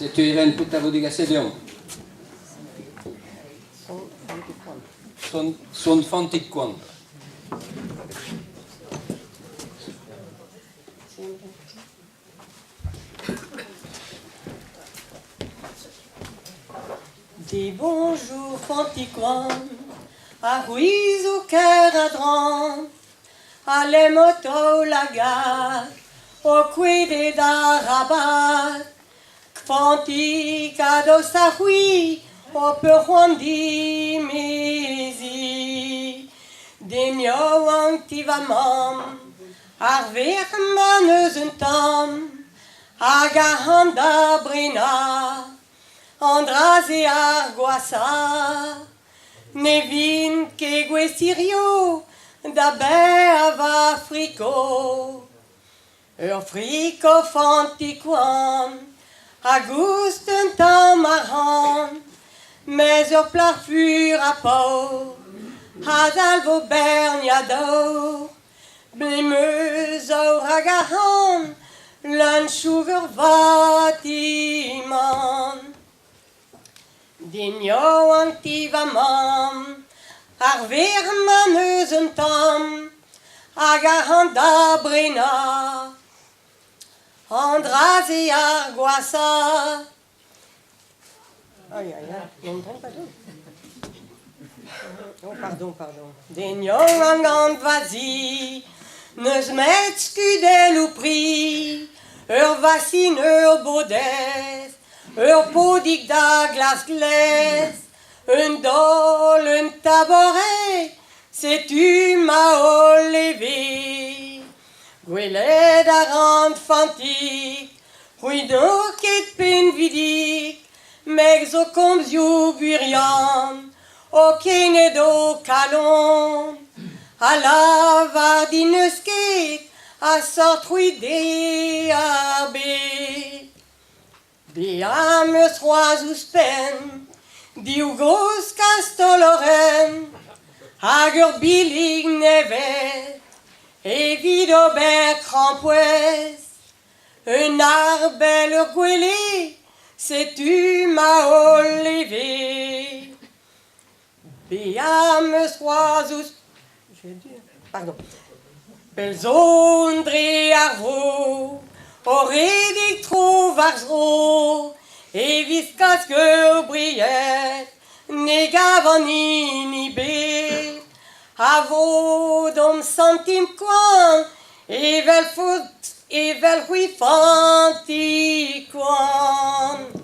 Se tu even putea vodiga sedeon. Son fantik kwan. Dis bonjour fantiquan, à Ruiz au cœur adran, à les motos la gare, au cuide d'Arabat, Fantica do Sahui, au Peruandi mezi, Denio antivamam, Arver maneuzentam, Agahanda brina, Andras e Arguassa, Nevin que Guestirio, d'Abe ava frico, frico fantiquam, Augustin tamaran, mais plafur a pau, Hadalvo berniado, Blimeuse au ragahan, Lanchuver vatiman. Dinio antivamam, Arver maneuzentam, Agahanda brina, Andras et Arguassa. Aïe, aïe, aïe, non, pardon. Oh, pardon. Dinio angant vasi, Neus met scudel ou pri, vaccine, baudet, podig da glace glace, un dol, un tabouret, c'est tu m'as levé. Gweled a rand fantik, oui donc et pen vidik, meg zo komz you burian, o kenet o kalon, a la vardineusket, a sortruide a bet. Bia meus roaz ouspen, diou gros kastoloren, hag ur bilig nevet, evit ober krampouez, un arbel ur gwele, setu ma o leve. Bia meus roaz ouspen, Bel zon dre ar vro, o redig tro var zro, e viskas ur briet, ne gavan ni bet, a vod om santim koan, e vel hui fanti koan.